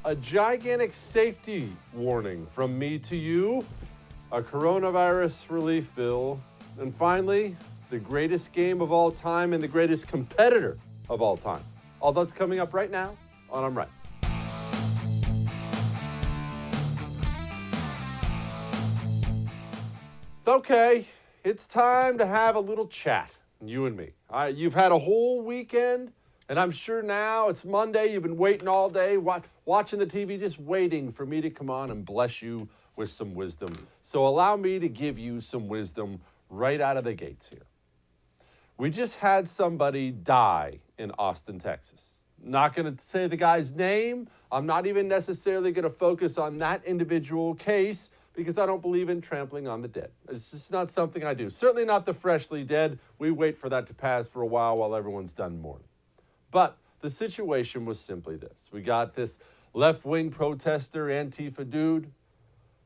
a gigantic safety warning from me to you, a coronavirus relief bill, and finally, the greatest game of all time and the greatest competitor of all time. All that's coming up right now on I'm Right. Okay, it's time to have a little chat, you and me. You've had a whole weekend, and I'm sure now it's Monday. You've been waiting all day, watching the TV, just waiting for me to come on and bless you with some wisdom. So allow me to give you some wisdom right out of the gates here. We just had somebody die in Austin, Texas. Not going to say the guy's name. I'm not even necessarily going to focus on that individual case because I don't believe in trampling on the dead. It's just not something I do. Certainly not the freshly dead. We wait for that to pass for a while everyone's done mourning. But the situation was simply this. We got this left-wing protester, Antifa dude,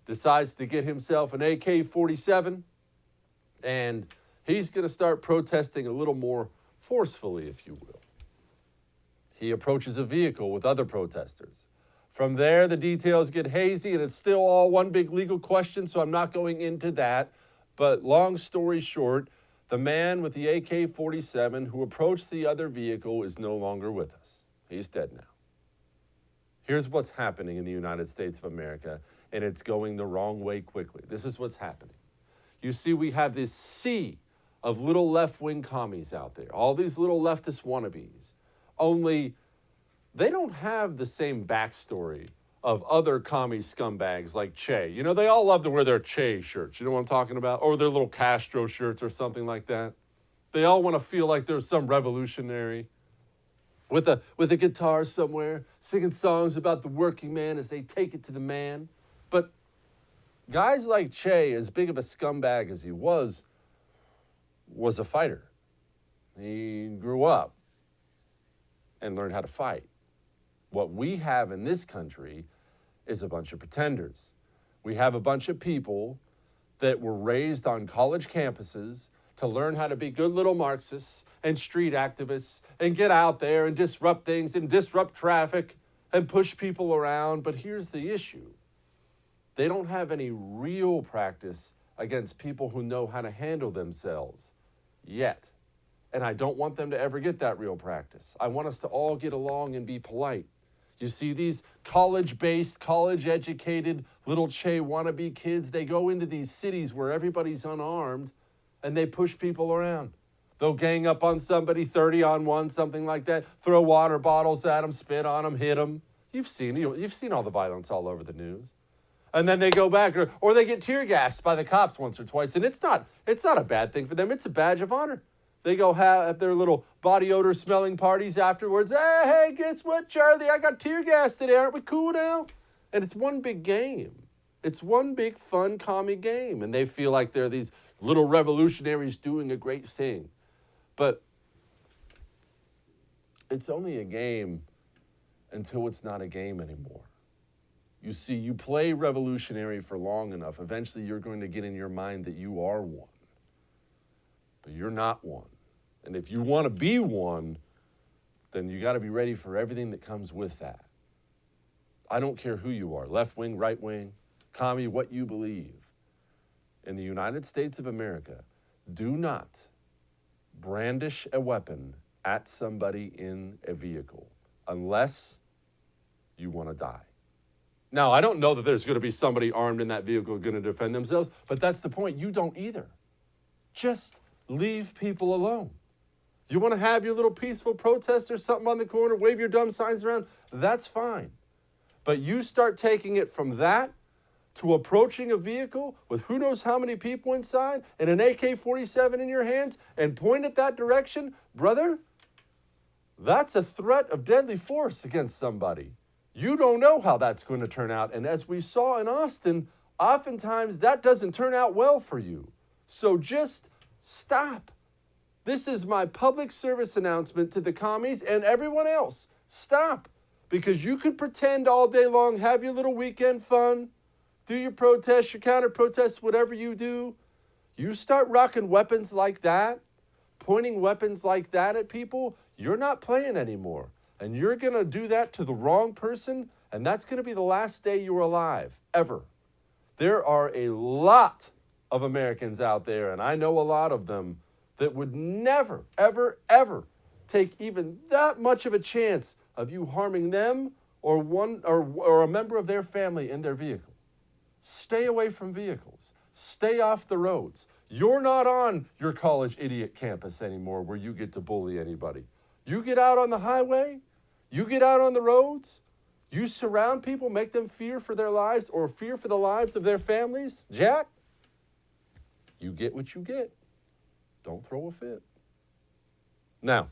decides to get himself an AK-47, and he's going to start protesting a little more forcefully, if you will. He approaches a vehicle with other protesters. From there, the details get hazy, and it's still all one big legal question, so I'm not going into that. But long story short, the man with the AK-47 who approached the other vehicle is no longer with us. He's dead now. Here's what's happening in the United States of America, and it's going the wrong way quickly. This is what's happening. You see, we have this sea of little left-wing commies out there, all these little leftist wannabes, only they don't have the same backstory of other commie scumbags like Che. You know, they all love to wear their Che shirts. You know what I'm talking about? Or their little Castro shirts or something like that. They all want to feel like they're some revolutionary with a guitar somewhere, singing songs about the working man as they take it to the man. But guys like Che, as big of a scumbag as he was a fighter. He grew up and learned how to fight. What we have in this country is a bunch of pretenders. We have a bunch of people that were raised on college campuses to learn how to be good little Marxists and street activists and get out there and disrupt things and disrupt traffic and push people around. But here's the issue. They don't have any real practice against people who know how to handle themselves yet. And I don't want them to ever get that real practice. I want us to all get along and be polite. You see these college-based, college-educated little Che wannabe kids, they go into these cities where everybody's unarmed and they push people around. They'll gang up on somebody, 30 on one, something like that, throw water bottles at them, spit on them, hit them. You've seen all the violence all over the news. And then they go back, or they get tear gassed by the cops once or twice, and it's not a bad thing for them. It's a badge of honor. They go have their little body odor smelling parties afterwards. Hey, guess what, Charlie? I got tear gas today. Aren't we cool now? And it's one big game. It's one big fun commie game. And they feel like they're these little revolutionaries doing a great thing. But it's only a game until it's not a game anymore. You see, you play revolutionary for long enough, eventually you're going to get in your mind that you are one. But you're not one. And if you want to be one, then you got to be ready for everything that comes with that. I don't care who you are, left wing, right wing, commie, what you believe. In the United States of America, do not brandish a weapon at somebody in a vehicle unless you want to die. Now, I don't know that there's going to be somebody armed in that vehicle going to defend themselves, but that's the point. You don't either. Just leave people alone. You want to have your little peaceful protest or something on the corner, wave your dumb signs around, that's fine. But you start taking it from that to approaching a vehicle with who knows how many people inside and an AK-47 in your hands and point at that direction, brother, that's a threat of deadly force against somebody. You don't know how that's going to turn out. And as we saw in Austin, oftentimes that doesn't turn out well for you. So just stop. This is my public service announcement to the commies and everyone else. Stop. Because you can pretend all day long, have your little weekend fun, do your protests, your counter-protests, whatever you do. You start rocking weapons like that, pointing weapons like that at people, you're not playing anymore. And you're going to do that to the wrong person, And that's going to be the last day you're alive, ever. There are a lot of Americans out there, and I know a lot of them, that would never, ever, ever take even that much of a chance of you harming them or a member of their family in their vehicle. Stay away from vehicles. Stay off the roads. You're not on your college idiot campus anymore where you get to bully anybody. You get out on the highway, you get out on the roads, you surround people, make them fear for their lives or fear for the lives of their families. Jack, you get what you get. Don't throw a fit. Now,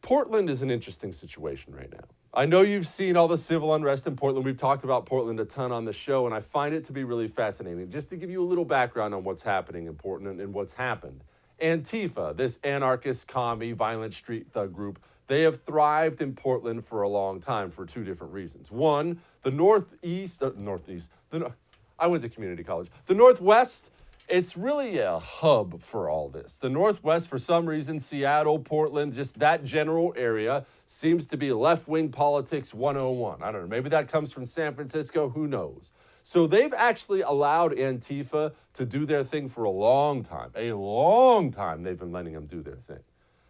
Portland is an interesting situation right now. I know you've seen all the civil unrest in Portland. We've talked about Portland a ton on the show, and I find it to be really fascinating. Just to give you a little background on what's happening in Portland and what's happened. Antifa, this anarchist, commie, violent street thug group, they have thrived in Portland for a long time for two different reasons. One, the I went to community college. The Northwest, it's really a hub for all this. The Northwest, for some reason, Seattle, Portland, just that general area seems to be left-wing politics 101. I don't know, maybe that comes from San Francisco, who knows? So they've actually allowed Antifa to do their thing for a long time. A long time they've been letting them do their thing.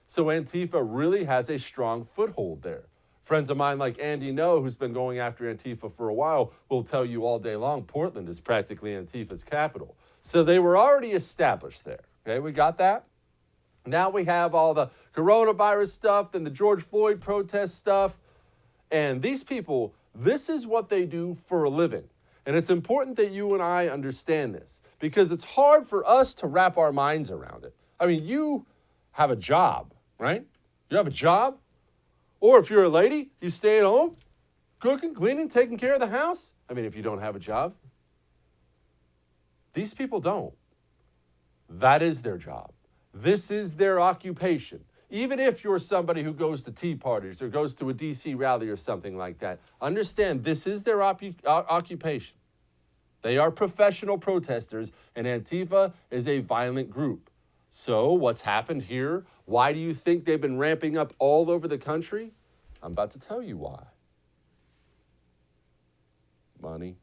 So Antifa really has a strong foothold there. Friends of mine like Andy No, who's been going after Antifa for a while, will tell you all day long, Portland is practically Antifa's capital. So they were already established there. Okay, we got that? Now we have all the coronavirus stuff, then the George Floyd protest stuff. And these people, this is what they do for a living. And it's important that you and I understand this because it's hard for us to wrap our minds around it. I mean, you have a job, right? You have a job. Or if you're a lady, you stay at home, cooking, cleaning, taking care of the house. I mean, if you don't have a job. These people don't. That is their job. This is their occupation. Even if you're somebody who goes to tea parties or goes to a DC rally or something like that, understand this is their occupation. They are professional protesters, and Antifa is a violent group. So what's happened here? Why do you think they've been ramping up all over the country? I'm about to tell you why. Money.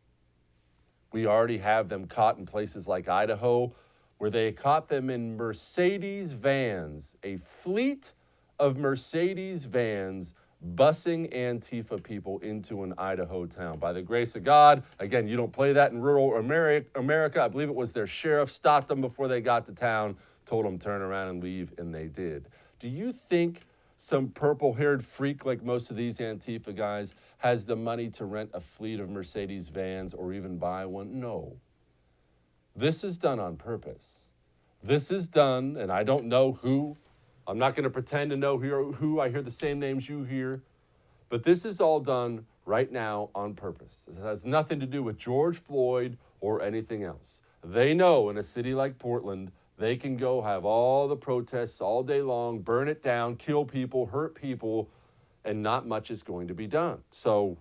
We already have them caught in places like Idaho, where they caught them in Mercedes vans, a fleet of Mercedes vans busing Antifa people into an Idaho town. By the grace of God, again, you don't play that in rural America. I believe it was their sheriff stopped them before they got to town, told them turn around and leave, and they did. Do you think some purple-haired freak like most of these Antifa guys has the money to rent a fleet of Mercedes vans or even buy one? No. This is done on purpose. This is done, and I don't know who. I'm not going to pretend to know who. I hear the same names you hear. But this is all done right now on purpose. It has nothing to do with George Floyd or anything else. They know in a city like Portland, they can go have all the protests all day long, burn it down, kill people, hurt people, and not much is going to be done. So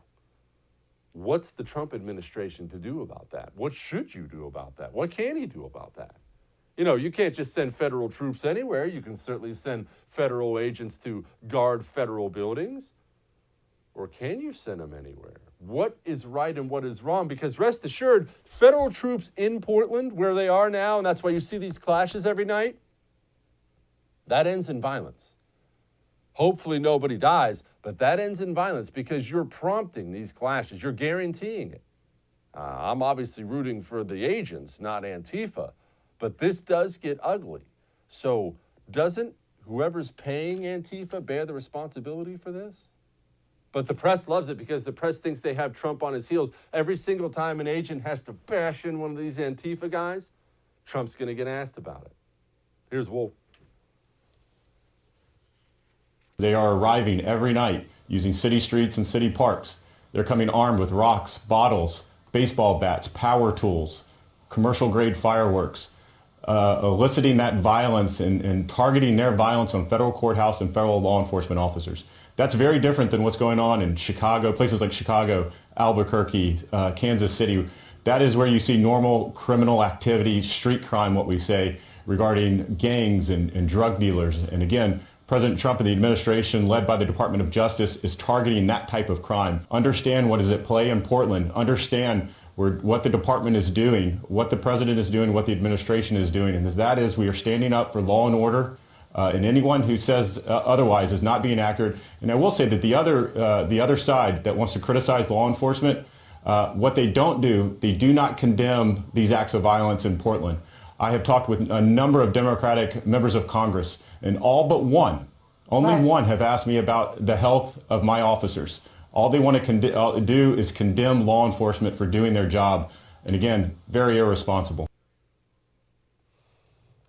what's the Trump administration to do about that? What should you do about that? What can he do about that? You know, you can't just send federal troops anywhere. You can certainly send federal agents to guard federal buildings. Or can you send them anywhere? What is right and what is wrong? Because rest assured, federal troops in Portland, where they are now, and that's why you see these clashes every night, that ends in violence. Hopefully nobody dies, but that ends in violence because you're prompting these clashes. You're guaranteeing it. I'm obviously rooting for the agents, not Antifa, but this does get ugly. So doesn't whoever's paying Antifa bear the responsibility for this? But the press loves it because the press thinks they have Trump on his heels. Every single time an agent has to bash in one of these Antifa guys, Trump's going to get asked about it. Here's Wolf. They are arriving every night using city streets and city parks. They're coming armed with rocks, bottles, baseball bats, power tools, commercial-grade fireworks, eliciting that violence and targeting their violence on federal courthouse and federal law enforcement officers. That's very different than what's going on in Chicago, places like Chicago, Albuquerque, Kansas City. That is where you see normal criminal activity, street crime, what we say, regarding gangs and drug dealers. And again, President Trump and the administration led by the Department of Justice is targeting that type of crime. Understand what is at play in Portland. Understand what the department is doing, what the president is doing, what the administration is doing. And that is we are standing up for law and order. And anyone who says otherwise is not being accurate. And I will say that the other side that wants to criticize law enforcement, what they don't do, they do not condemn these acts of violence in Portland. I have talked with a number of Democratic members of Congress, and all but one, only one, have asked me about the health of my officers. All they want to do is condemn law enforcement for doing their job. And again, very irresponsible.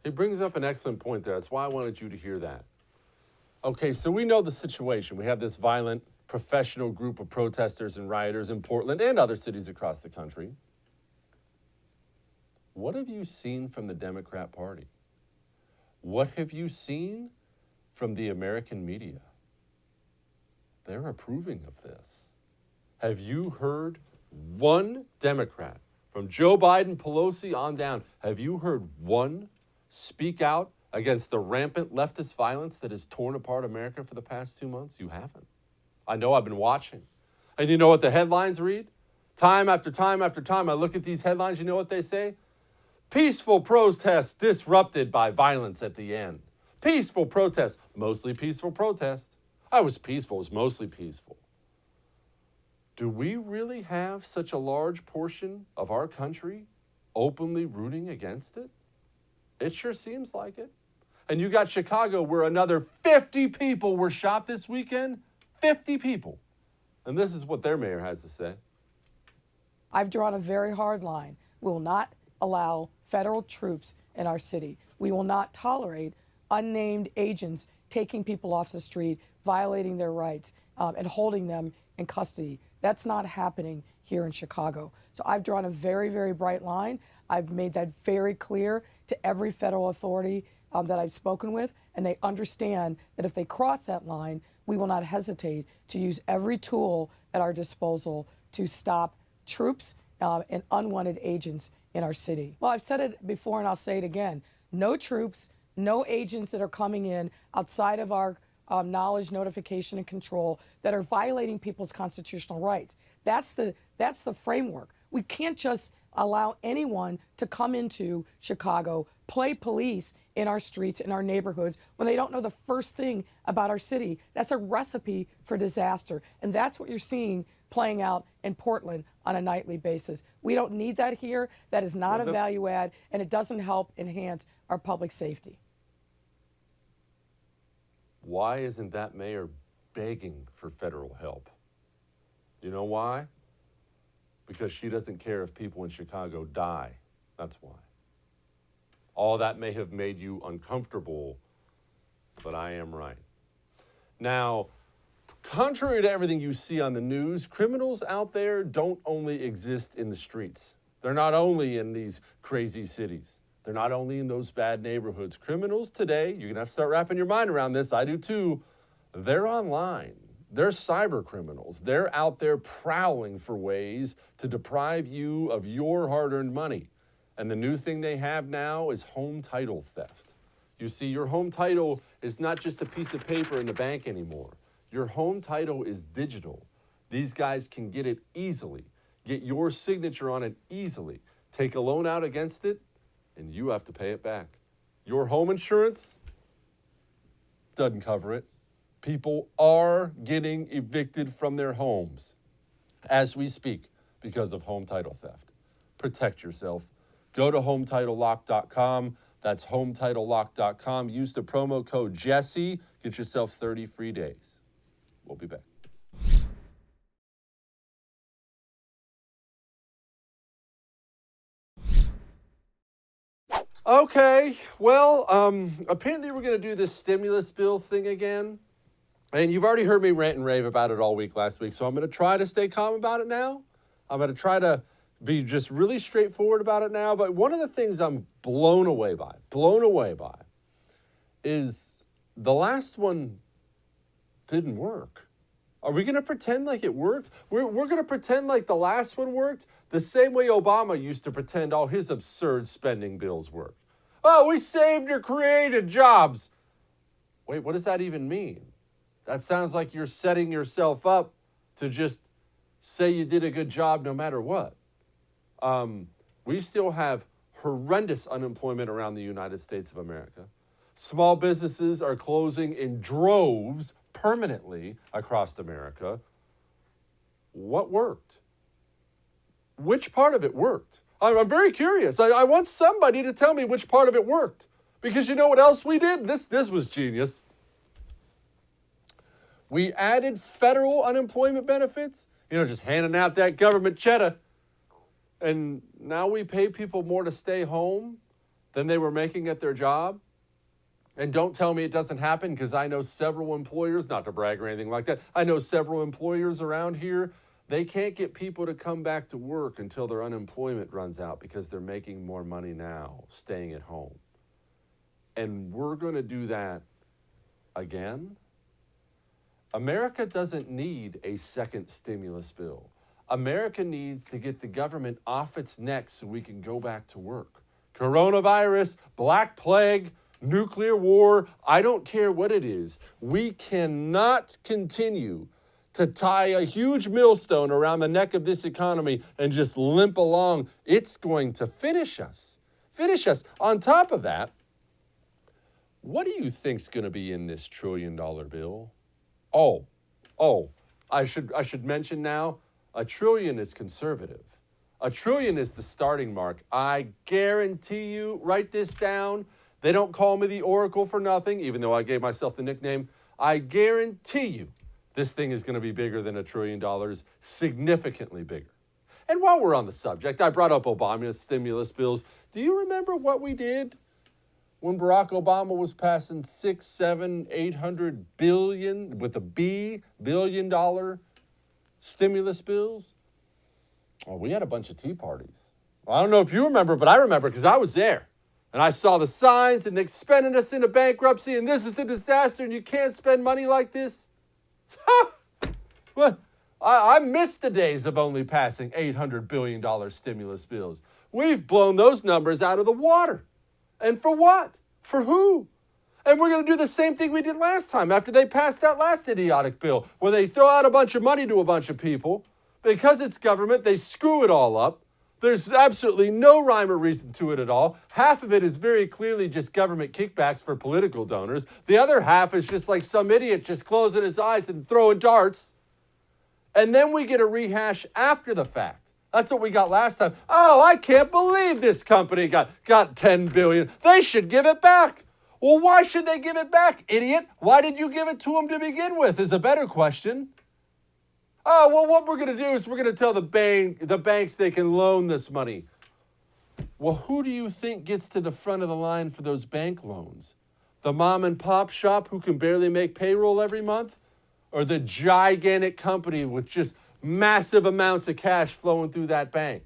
He brings up an excellent point there. That's why I wanted you to hear that. Okay, so we know the situation. We have this violent, professional group of protesters and rioters in Portland and other cities across the country. What have you seen from the Democrat Party? What have you seen from the American media? They're approving of this. Have you heard one Democrat, from Joe Biden, Pelosi on down, have you heard one speak out against the rampant leftist violence that has torn apart America for the past 2 months? You haven't. I know, I've been watching. And you know what the headlines read? Time after time after time, I look at these headlines, you know what they say? Peaceful protests disrupted by violence at the end. Peaceful protest, mostly peaceful protest. I was peaceful, it was mostly peaceful. Do we really have such a large portion of our country openly rooting against it? It sure seems like it. And you got Chicago where another 50 people were shot this weekend. 50 people. And this is what their mayor has to say. I've drawn a very hard line. We will not allow federal troops in our city. We will not tolerate unnamed agents taking people off the street, violating their rights, and holding them in custody. That's not happening here in Chicago. So I've drawn a very, very bright line. I've made that very clear to every federal authority that I've spoken with, and they understand that if they cross that line, we will not hesitate to use every tool at our disposal to stop troops and unwanted agents in our city. Well, I've said it before and I'll say it again. No troops, no agents that are coming in outside of our knowledge, notification, and control that are violating people's constitutional rights. That's the framework. We can't just allow anyone to come into Chicago, play police in our streets, in our neighborhoods, when they don't know the first thing about our city. That's a recipe for disaster. And that's what you're seeing playing out in Portland on a nightly basis. We don't need that here. That is not a value add, and it doesn't help enhance our public safety. Why isn't that mayor begging for federal help? You know why? Because she doesn't care if people in Chicago die. That's why. All that may have made you uncomfortable, but I am right. Now, contrary to everything you see on the news, criminals out there don't only exist in the streets. They're not only in these crazy cities. They're not only in those bad neighborhoods. Criminals today, you're going to have to start wrapping your mind around this. I do too. They're online. They're cyber criminals. They're out there prowling for ways to deprive you of your hard-earned money. And the new thing they have now is home title theft. You see, your home title is not just a piece of paper in the bank anymore. Your home title is digital. These guys can get it easily, get your signature on it easily, take a loan out against it, and you have to pay it back. Your home insurance doesn't cover it. People are getting evicted from their homes as we speak because of home title theft. Protect yourself. Go to HometitleLock.com. That's HometitleLock.com. Use the promo code Jesse. Get yourself 30 free days. We'll be back. Okay, well, apparently we're going to do this stimulus bill thing again. And you've already heard me rant and rave about it all week last week, so I'm going to try to stay calm about it now. I'm going to try to be just really straightforward about it now. But one of the things I'm blown away by, is the last one didn't work. Are we going to pretend like it worked? We're going to pretend like the last one worked the same way Obama used to pretend all his absurd spending bills worked. Oh, we saved or created jobs. Wait, what does that even mean? That sounds like you're setting yourself up to just say you did a good job no matter what. We still have horrendous unemployment around the United States of America. Small businesses are closing in droves permanently across America. What worked? Which part of it worked? I'm very curious. I want somebody to tell me which part of it worked. Because you know what else we did? This was genius. We added federal unemployment benefits, just handing out that government cheddar. And now we pay people more to stay home than they were making at their job. And don't tell me it doesn't happen, because I know several employers, not to brag or anything like that, I know several employers around here, they can't get people to come back to work until their unemployment runs out because they're making more money now staying at home. And we're going to do that again? America doesn't need a second stimulus bill. America needs to get the government off its neck so we can go back to work. Coronavirus, Black Plague, nuclear war, I don't care what it is. We cannot continue to tie a huge millstone around the neck of this economy and just limp along. It's going to finish us. Finish us. On top of that, what do you think's going to be in this $1 trillion bill? I should mention now, $1 trillion is conservative. $1 trillion is the starting mark. I guarantee you, write this down. They don't call me the Oracle for nothing, even though I gave myself the nickname. I guarantee you this thing is going to be bigger than $1 trillion, significantly bigger. And while we're on the subject, I brought up Obama's stimulus bills. Do you remember what we did when Barack Obama was passing $600, $700, $800 billion, with a B, billion-dollar stimulus bills? Well, we had a bunch of tea parties. Well, I don't know if you remember, but I remember because I was there. And I saw the signs, and they're spending us into bankruptcy, and this is a disaster, and you can't spend money like this. Well, I miss the days of only passing $800 billion stimulus bills. We've blown those numbers out of the water. And for what? For who? And we're going to do the same thing we did last time after they passed that last idiotic bill, where they throw out a bunch of money to a bunch of people. Because it's government, they screw it all up. There's absolutely no rhyme or reason to it at all. Half of it is very clearly just government kickbacks for political donors. The other half is just like some idiot just closing his eyes and throwing darts. And then we get a rehash after the fact. That's what we got last time. Oh, I can't believe this company got $10 billion. They should give it back. Well, why should they give it back, idiot? Why did you give it to them to begin with is a better question. Oh, well, what we're going to do is we're going to tell the banks they can loan this money. Well, who do you think gets to the front of the line for those bank loans? The mom and pop shop who can barely make payroll every month? Or the gigantic company with just massive amounts of cash flowing through that bank?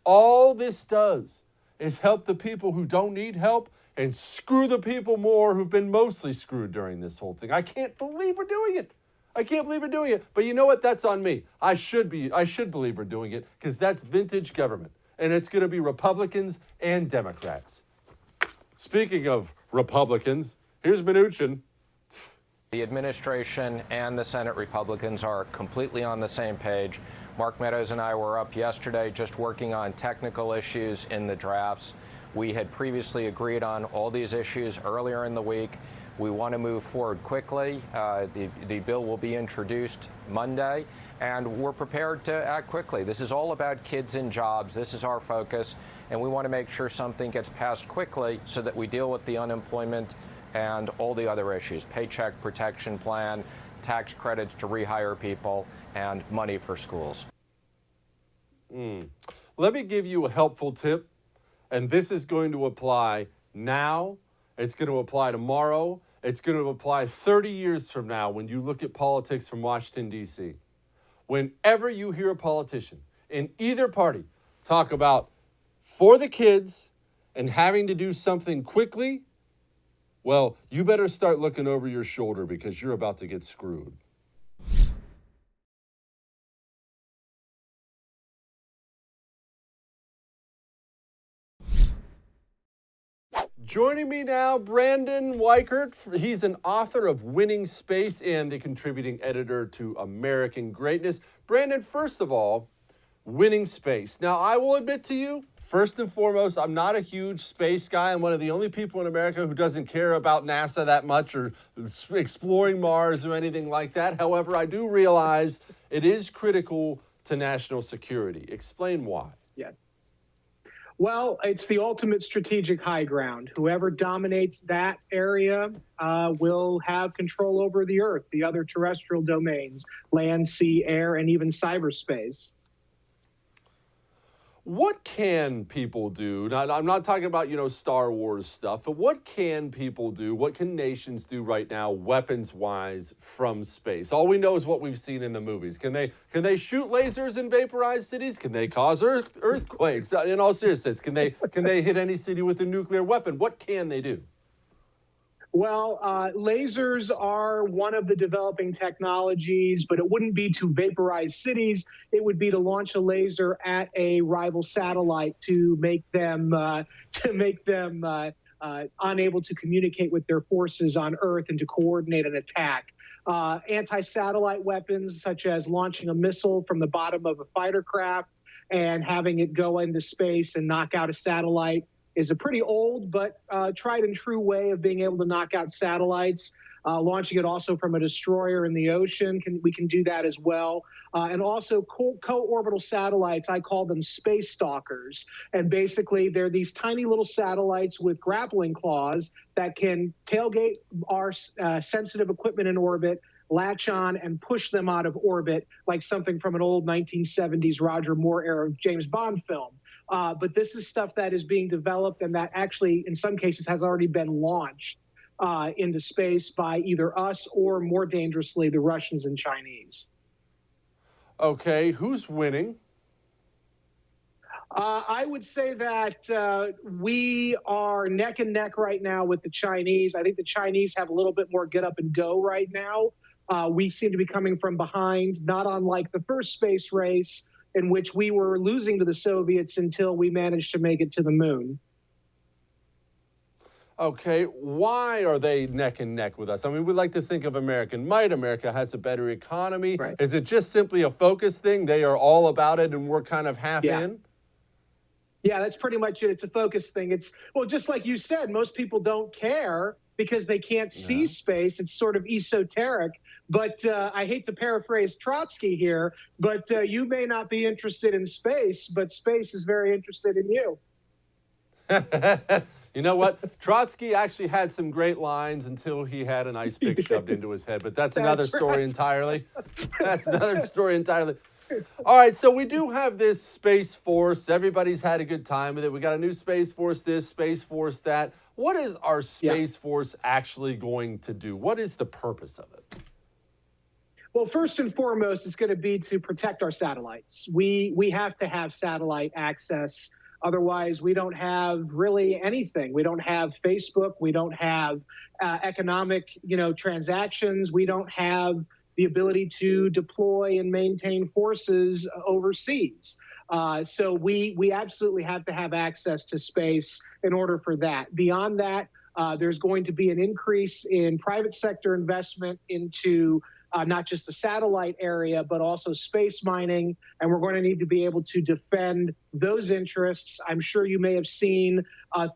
All this does is help the people who don't need help and screw the people more who've been mostly screwed during this whole thing. I can't believe we're doing it. I can't believe we're doing it. But you know what? That's on me. I should believe we're doing it because that's vintage government. And it's going to be Republicans and Democrats. Speaking of Republicans, here's Mnuchin. The administration and the Senate Republicans are completely on the same page. Mark Meadows and I were up yesterday just working on technical issues in the drafts. We had previously agreed on all these issues earlier in the week. We want to move forward quickly. The bill will be introduced Monday, and we're prepared to act quickly. This is all about kids and jobs. This is our focus, and we want to make sure something gets passed quickly so that we deal with the unemployment and all the other issues, paycheck protection plan, tax credits to rehire people, and money for schools. Let me give you a helpful tip, and this is going to apply now. It's going to apply tomorrow. It's going to apply 30 years from now when you look at politics from Washington, D.C. Whenever you hear a politician in either party talk about for the kids and having to do something quickly, well, you better start looking over your shoulder because you're about to get screwed. Joining me now, Brandon Weichert. He's an author of Winning Space and the contributing editor to American Greatness. Brandon, first of all, Winning Space. Now, I will admit to you, first and foremost, I'm not a huge space guy. I'm one of the only people in America who doesn't care about NASA that much or exploring Mars or anything like that. However, I do realize it is critical to national security. Explain why. Yeah. Well, it's the ultimate strategic high ground. Whoever dominates that area will have control over the Earth, the other terrestrial domains, land, sea, air, and even cyberspace. What can people do? Now, I'm not talking about, Star Wars stuff, but what can people do? What can nations do right now, weapons-wise, from space? All we know is what we've seen in the movies. Can they shoot lasers and vaporize cities? Can they cause earthquakes? In all seriousness, can they hit any city with a nuclear weapon? What can they do? Well, lasers are one of the developing technologies, but it wouldn't be to vaporize cities. It would be to launch a laser at a rival satellite to make them unable to communicate with their forces on Earth and to coordinate an attack. Anti-satellite weapons, such as launching a missile from the bottom of a fighter craft and having it go into space and knock out a satellite, is a pretty old but tried and true way of being able to knock out satellites. Launching it also from a destroyer in the ocean, we can do that as well. And also co-orbital satellites, I call them space stalkers. And basically, they're these tiny little satellites with grappling claws that can tailgate our sensitive equipment in orbit, latch on and push them out of orbit like something from an old 1970s Roger Moore era James Bond film. But this is stuff that is being developed and that actually, in some cases, has already been launched into space by either us or, more dangerously, the Russians and Chinese. Okay, who's winning? I would say that we are neck and neck right now with the Chinese. I think the Chinese have a little bit more get up and go right now. We seem to be coming from behind, not unlike the first space race in which we were losing to the Soviets until we managed to make it to the moon. Okay, why are they neck and neck with us? I mean, we like to think of American might. America has a better economy. Right. Is it just simply a focus thing? They are all about it and we're kind of half in? Yeah, that's pretty much it. It's a focus thing. It's, well, just like you said, most people don't care because they can't see space. It's sort of esoteric. But I hate to paraphrase Trotsky here, but you may not be interested in space, but space is very interested in you. You know what? Trotsky actually had some great lines until he had an ice pick shoved into his head. But that's another story entirely. That's another story entirely. All right, so we do have this Space Force. Everybody's had a good time with it. We got a new Space Force this, Space Force that. What is our Space Force actually going to do? What is the purpose of it? Well, first and foremost, it's going to be to protect our satellites. We have to have satellite access. Otherwise, we don't have really anything. We don't have Facebook. We don't have economic, transactions. We don't have the ability to deploy and maintain forces overseas. So we absolutely have to have access to space in order for that. Beyond that, there's going to be an increase in private sector investment into not just the satellite area, but also space mining. And we're going to need to be able to defend those interests. I'm sure you may have seen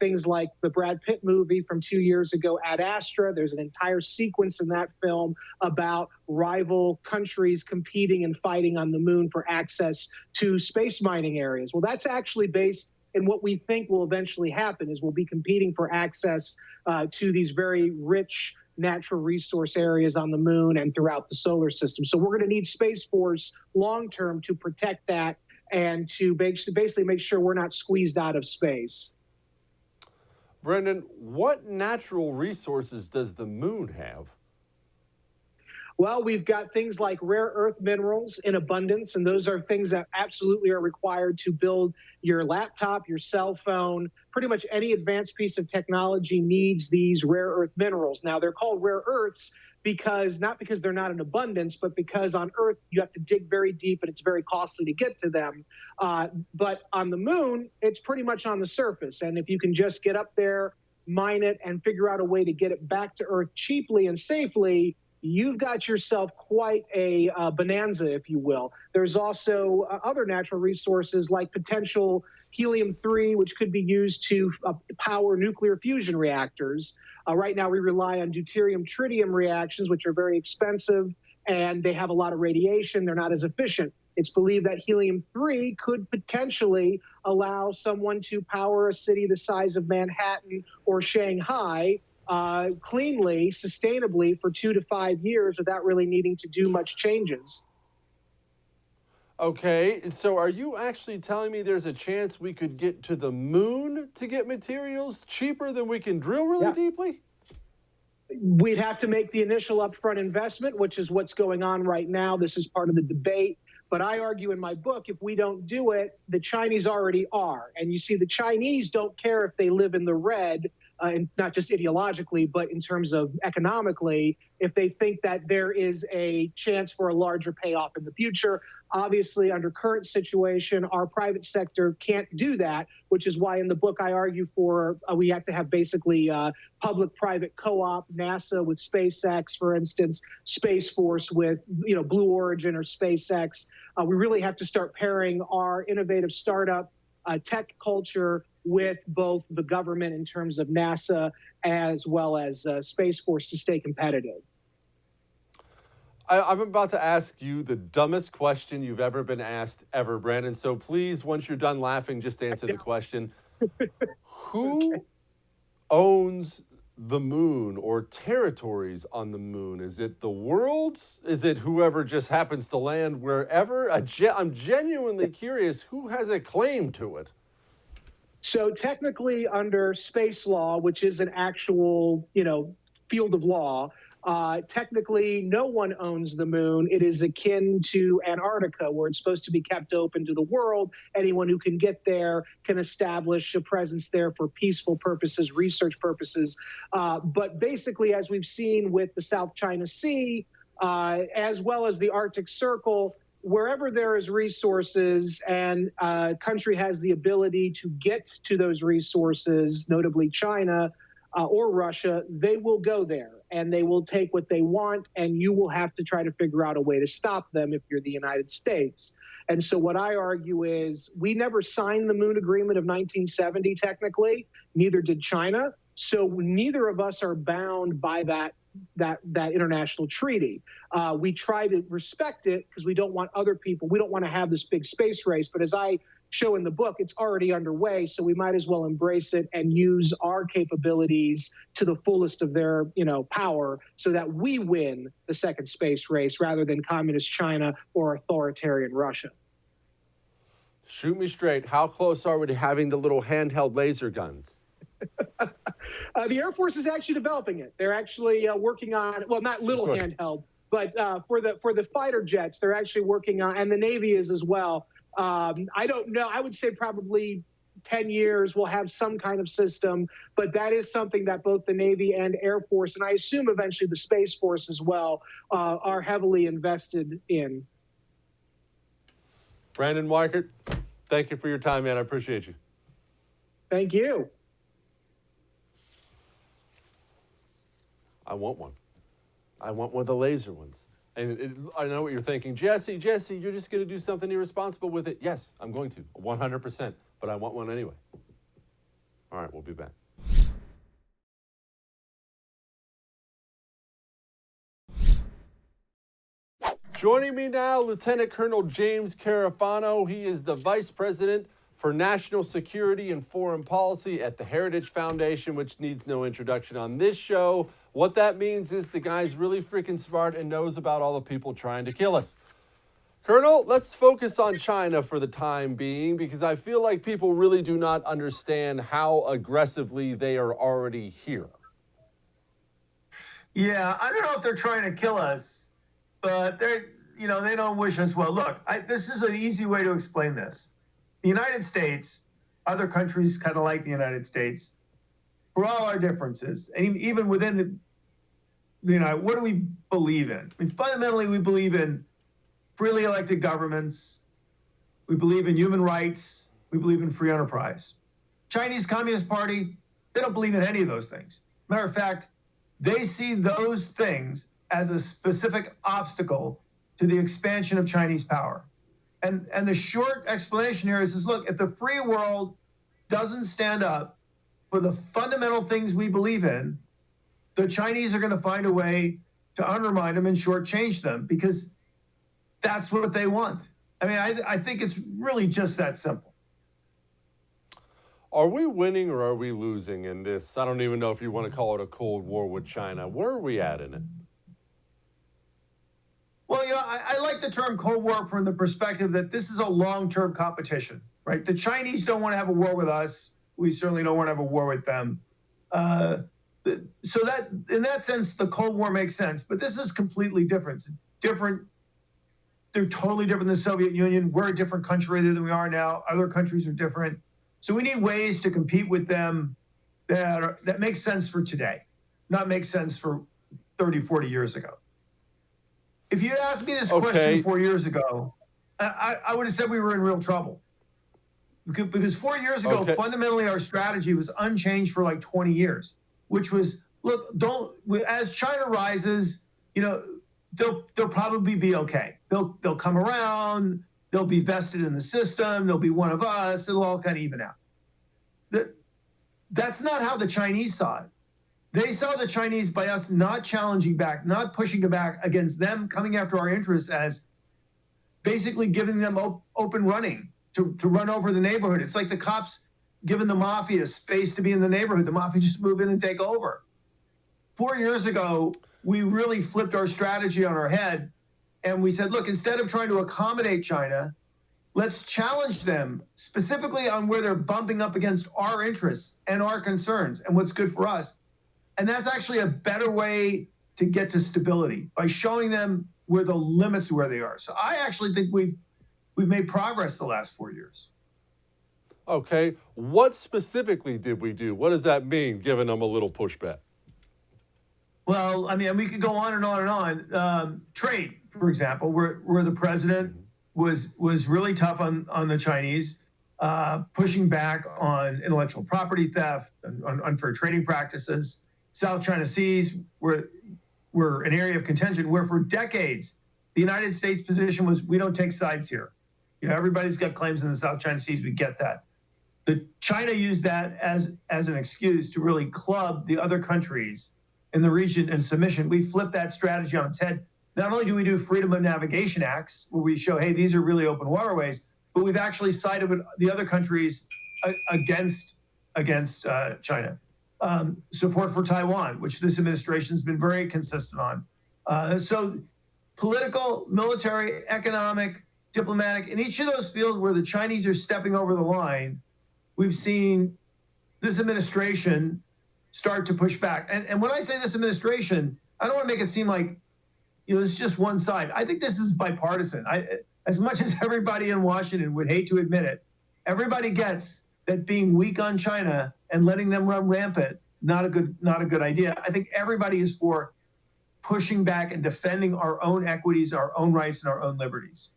things like the Brad Pitt movie from 2 years ago, Ad Astra. There's an entire sequence in that film about rival countries competing and fighting on the moon for access to space mining areas. Well, that's actually based in what we think will eventually happen is we'll be competing for access to these very rich natural resource areas on the moon and throughout the solar system. So we're going to need Space Force long-term to protect that and to basically make sure we're not squeezed out of space. Brendan, what natural resources does the moon have? Well, we've got things like rare earth minerals in abundance, and those are things that absolutely are required to build your laptop, your cell phone. Pretty much any advanced piece of technology needs these rare earth minerals. Now, they're called rare earths because not because they're not in abundance, but because on Earth you have to dig very deep and it's very costly to get to them. But on the moon, it's pretty much on the surface. And if you can just get up there, mine it, and figure out a way to get it back to Earth cheaply and safely, you've got yourself quite a bonanza, if you will. There's also other natural resources like potential helium-3, which could be used to power nuclear fusion reactors. Right now, we rely on deuterium-tritium reactions, which are very expensive, and they have a lot of radiation. They're not as efficient. It's believed that helium-3 could potentially allow someone to power a city the size of Manhattan or Shanghai cleanly, sustainably for 2 to 5 years without really needing to do much changes. Okay, so are you actually telling me there's a chance we could get to the moon to get materials cheaper than we can drill really deeply? We'd have to make the initial upfront investment, which is what's going on right now. This is part of the debate. But I argue in my book, if we don't do it, the Chinese already are. And you see, the Chinese don't care if they live in the red, and not just ideologically, but in terms of economically, if they think that there is a chance for a larger payoff in the future. Obviously, under current situation, our private sector can't do that, which is why in the book I argue for we have to have basically public-private co-op, NASA with SpaceX, for instance, Space Force with Blue Origin or SpaceX. We really have to start pairing our innovative startup tech culture with both the government in terms of NASA as well as Space Force to stay competitive. I'm about to ask you the dumbest question you've ever been asked ever, Brandon. So please, once you're done laughing, just answer the question. Who owns the moon or territories on the moon? Is it the world's? Is it whoever just happens to land wherever? I'm genuinely curious, who has a claim to it? So technically under space law, which is an actual, field of law, technically no one owns the moon. It is akin to Antarctica, where it's supposed to be kept open to the world. Anyone who can get there can establish a presence there for peaceful purposes, research purposes. But basically, as we've seen with the South China Sea, as well as the Arctic Circle, wherever there is resources and a country has the ability to get to those resources, notably China or Russia, they will go there and they will take what they want, and you will have to try to figure out a way to stop them if you're the United States. And so what I argue is we never signed the Moon Agreement of 1970, technically. Neither did China. So neither of us are bound by that international treaty. We try to respect it because we don't want other people, we don't want to have this big space race. But as I show in the book, it's already underway. So we might as well embrace it and use our capabilities to the fullest of their, power so that we win the second space race rather than communist China or authoritarian Russia. Shoot me straight. How close are we to having the little handheld laser guns? The Air Force is actually developing it. They're actually working on, well, not little handheld, but for the fighter jets, they're actually working on, and the Navy is as well. I don't know. I would say probably 10 years we'll have some kind of system, but that is something that both the Navy and Air Force, and I assume eventually the Space Force as well, are heavily invested in. Brandon Weichert, thank you for your time, man. I appreciate you. Thank you. I want one. I want one of the laser ones. And I know what you're thinking. Jesse, you're just going to do something irresponsible with it. Yes, I'm going to, 100%. But I want one anyway. All right, we'll be back. Joining me now, Lieutenant Colonel James Carafano. He is the Vice President for National Security and Foreign Policy at the Heritage Foundation, which needs no introduction on this show. What that means is the guy's really freaking smart and knows about all the people trying to kill us. Colonel, let's focus on China for the time being, because I feel like people really do not understand how aggressively they are already here. Yeah, I don't know if they're trying to kill us, but they don't wish us well. Look, this is an easy way to explain this. The United States, other countries kind of like the United States, for all our differences, and even within what do we believe in? I mean, fundamentally, we believe in freely elected governments. We believe in human rights. We believe in free enterprise. Chinese Communist Party They don't believe in any of those things. Matter of fact, they see those things as a specific obstacle to the expansion of Chinese power. And the short explanation here is look, if the free world doesn't stand up for the fundamental things we believe in, the Chinese are going to find a way to undermine them and shortchange them, because that's what they want. I mean, I think it's really just that simple. Are we winning or are we losing in this? I don't even know if you want to call it a Cold War with China. Where are we at in it? Well, I like the term Cold War from the perspective that this is a long-term competition, right? The Chinese don't want to have a war with us. We certainly don't want to have a war with them. So that, in that sense, the Cold War makes sense. But this is completely different. They're totally different than the Soviet Union. We're a different country than we are now. Other countries are different. So we need ways to compete with them that make sense for today, not make sense for 30, 40 years ago. If you asked me this question 4 years ago, I would have said we were in real trouble. Because 4 years ago, fundamentally, our strategy was unchanged for like 20 years, which was, look, as China rises, they'll probably be okay. They'll come around. They'll be vested in the system. They'll be one of us. It'll all kind of even out. That's not how the Chinese saw it. They saw the Chinese by us not challenging back, not pushing back against them coming after our interests, as basically giving them open running to run over the neighborhood. It's like the cops giving the mafia space to be in the neighborhood. The mafia just move in and take over. 4 years ago, we really flipped our strategy on our head. And we said, look, instead of trying to accommodate China, let's challenge them specifically on where they're bumping up against our interests and our concerns and what's good for us. And that's actually a better way to get to stability, by showing them where the limits of where they are. So I actually think we've made progress the last 4 years. Okay. What specifically did we do? What does that mean, giving them a little pushback? Well, I mean, we could go on and on and on. Trade, for example, where the president was really tough on the Chinese, pushing back on intellectual property theft, on unfair trading practices. South China Seas were an area of contention where for decades the United States position was, we don't take sides here. Everybody's got claims in the South China Seas. We get that. China used that as an excuse to really club the other countries in the region in submission. We flipped that strategy on its head. Not only do we do freedom of navigation acts where we show, hey, these are really open waterways, but we've actually sided with the other countries against China. Support for Taiwan, which this administration has been very consistent on. So political, military, economic, diplomatic, in each of those fields where the Chinese are stepping over the line, we've seen this administration start to push back. And when I say this administration, I don't want to make it seem like, it's just one side. I think this is bipartisan. As much as everybody in Washington would hate to admit it, everybody gets that being weak on China and letting them run rampant, not a good idea. I think everybody is for pushing back and defending our own equities, our own rights, and our own liberties.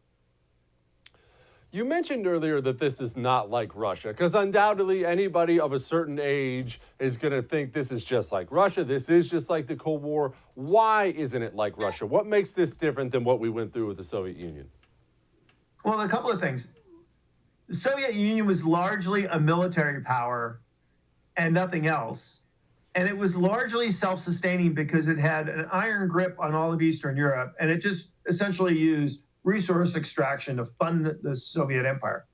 You mentioned earlier that this is not like Russia, because undoubtedly anybody of a certain age is going to think this is just like Russia. This is just like the Cold War. Why isn't it like Russia? What makes this different than what we went through with the Soviet Union? Well, a couple of things. The Soviet Union was largely a military power and nothing else. And it was largely self-sustaining because it had an iron grip on all of Eastern Europe, and it just essentially used resource extraction to fund the Soviet Empire.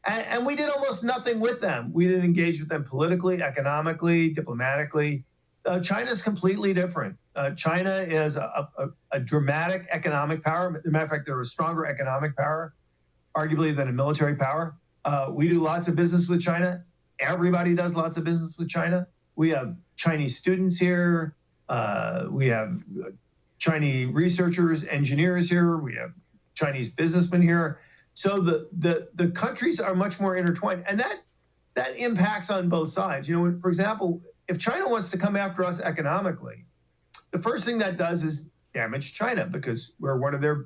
And we did almost nothing with them. We didn't engage with them politically, economically, diplomatically. China's completely different. China is a dramatic economic power. As a matter of fact, they're a stronger economic power, arguably, than a military power. We do lots of business with China. Everybody does lots of business with China. We have Chinese students here. We have Chinese researchers, engineers here. We have Chinese businessmen here. So the countries are much more intertwined, and that impacts on both sides. For example, if China wants to come after us economically, the first thing that does is damage China, because we're one of their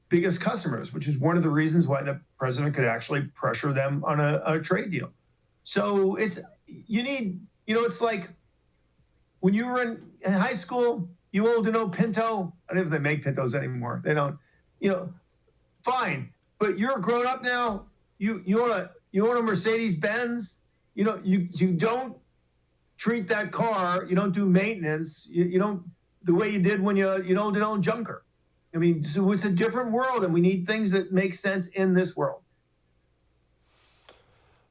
biggest customers, which is one of the reasons why the president could actually pressure them on a trade deal. So you need It's like when you were in high school, you old to know Pinto. I don't know if they make Pintos anymore. They don't. Fine. But you're grown up now. You own a Mercedes Benz. You don't treat that car. You don't do maintenance. You don't the way you did when you owned an old junker. I mean, so it's a different world, and we need things that make sense in this world.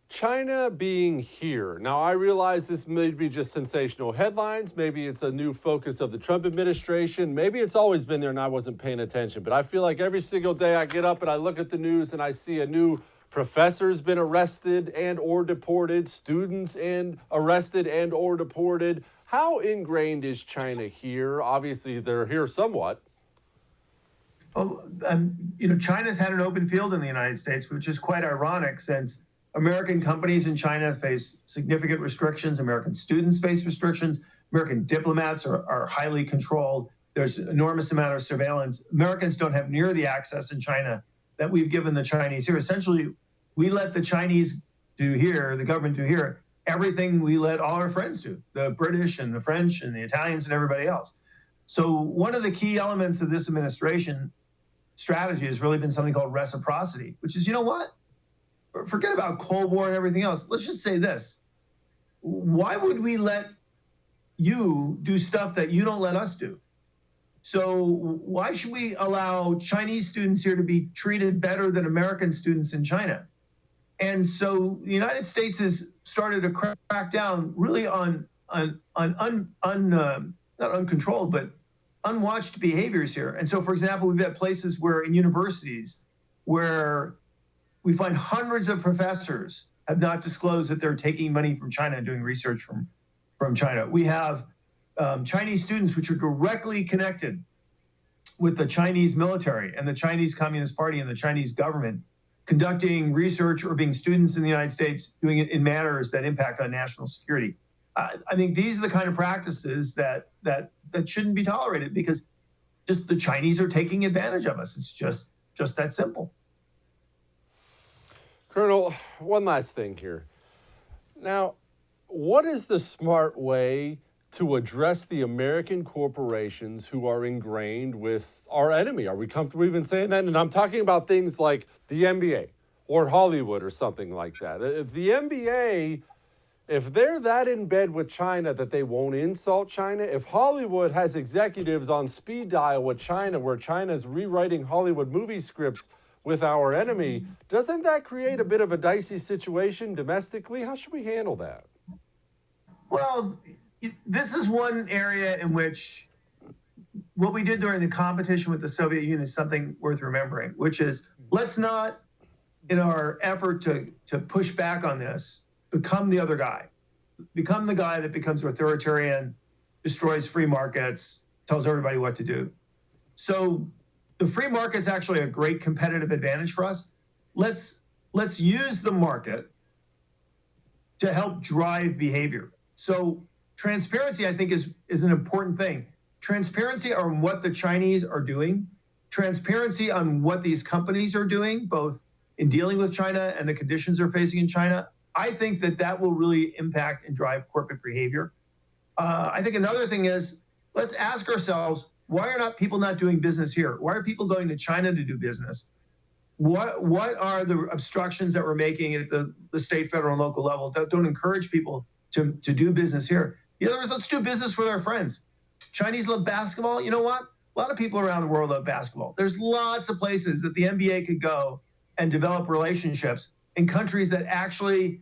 China being here. Now, I realize this may be just sensational headlines. Maybe it's a new focus of the Trump administration. Maybe it's always been there and I wasn't paying attention. But I feel like every single day I get up and I look at the news and I see a new professor's been arrested and or deported, students and arrested and or deported. How ingrained is China here? Obviously, they're here somewhat. Oh, China's had an open field in the United States, which is quite ironic since American companies in China face significant restrictions. American students face restrictions. American diplomats are highly controlled. There's an enormous amount of surveillance. Americans don't have near the access in China that we've given the Chinese here. Essentially, we let the Chinese do here, the government do here, everything we let all our friends do, the British and the French and the Italians and everybody else. So one of the key elements of this administration strategy has really been something called reciprocity, which is, forget about Cold War and everything else. Let's just say this. Why would we let you do stuff that you don't let us do? So why should we allow Chinese students here to be treated better than American students in China? And so the United States has started to crack down really on not uncontrolled, but unwatched behaviors here. And so, for example, we've had places where in universities where we find hundreds of professors have not disclosed that they're taking money from China and doing research from China. We have Chinese students which are directly connected with the Chinese military and the Chinese Communist Party and the Chinese government conducting research or being students in the United States, doing it in manners that impact on national security. I think these are the kind of practices that shouldn't be tolerated because just the Chinese are taking advantage of us. It's just that simple. Colonel, one last thing here. Now, what is the smart way to address the American corporations who are ingrained with our enemy? Are we comfortable even saying that? And I'm talking about things like the NBA or Hollywood or something like that. The NBA, if they're that in bed with China that they won't insult China, if Hollywood has executives on speed dial with China where China's rewriting Hollywood movie scripts with our enemy, doesn't that create a bit of a dicey situation domestically? How should we handle that? Well, this is one area in which what we did during the competition with the Soviet Union is something worth remembering, which is let's not, in our effort to push back on this, become the other guy. Become the guy that becomes authoritarian, destroys free markets, tells everybody what to do. So the free market is actually a great competitive advantage for us. Let's use the market to help drive behavior. So transparency, I think, is an important thing. Transparency on what the Chinese are doing, transparency on what these companies are doing, both in dealing with China and the conditions they're facing in China. I think that will really impact and drive corporate behavior. I think another thing is, let's ask ourselves, why are people not doing business here? Why are people going to China to do business? What are the obstructions that we're making at the state, federal, and local level that don't encourage people to do business here? The other is, let's do business with our friends. Chinese love basketball. You know what? A lot of people around the world love basketball. There's lots of places that the NBA could go and develop relationships in countries that actually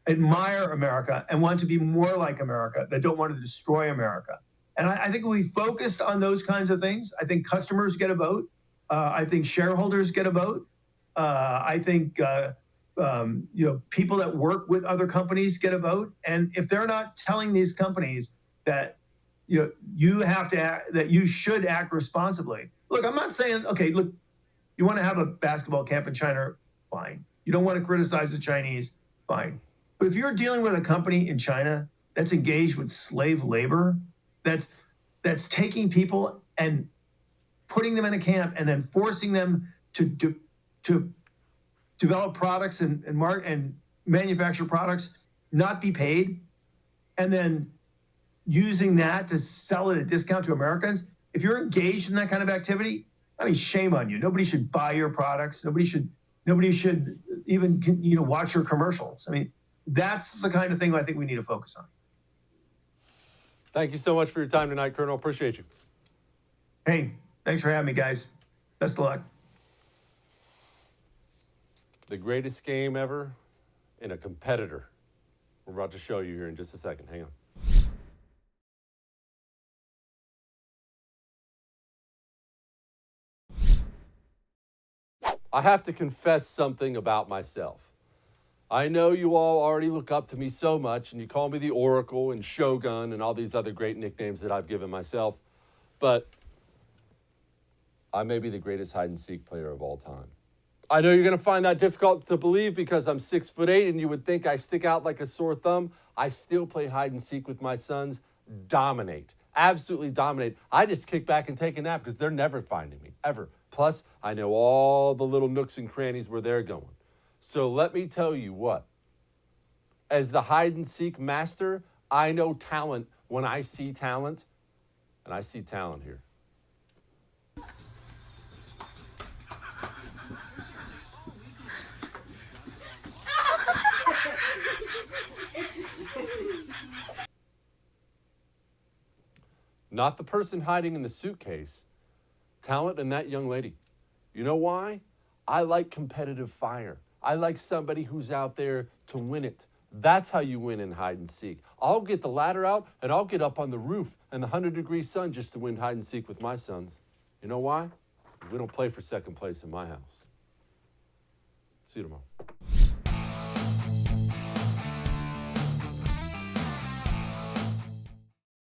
admire America and want to be more like America, that don't want to destroy America. And I think we focused on those kinds of things. I think customers get a vote. I think shareholders get a vote. I think people that work with other companies get a vote. And if they're not telling these companies that you have to act, that you should act responsibly. Look, I'm not saying, okay, look, you want to have a basketball camp in China, fine. You don't want to criticize the Chinese, fine. But if you're dealing with a company in China that's engaged with slave labor, that's taking people and putting them in a camp and then forcing them to develop products and manufacture products, not be paid, and then using that to sell at a discount to Americans. If you're engaged in that kind of activity, I mean, shame on you. Nobody should buy your products. Nobody should even, watch your commercials. I mean, that's the kind of thing I think we need to focus on. Thank you so much for your time tonight, Colonel. Appreciate you. Hey, thanks for having me, guys. Best of luck. The greatest game ever in a competitor. We're about to show you here in just a second. Hang on. I have to confess something about myself. I know you all already look up to me so much, and you call me the Oracle and Shogun and all these other great nicknames that I've given myself, but I may be the greatest hide-and-seek player of all time. I know you're going to find that difficult to believe because I'm 6'8", and you would think I stick out like a sore thumb. I still play hide-and-seek with my sons. Dominate. Absolutely dominate. I just kick back and take a nap because they're never finding me, ever. Plus, I know all the little nooks and crannies where they're going. So let me tell you what. As the hide-and-seek master, I know talent when I see talent, and I see talent here. Not the person hiding in the suitcase. Talent in that young lady. You know why? I like competitive fire. I like somebody who's out there to win it. That's how you win in hide and seek. I'll get the ladder out and I'll get up on the roof in the 100-degree sun just to win hide and seek with my sons. You know why? We don't play for second place in my house. See you tomorrow.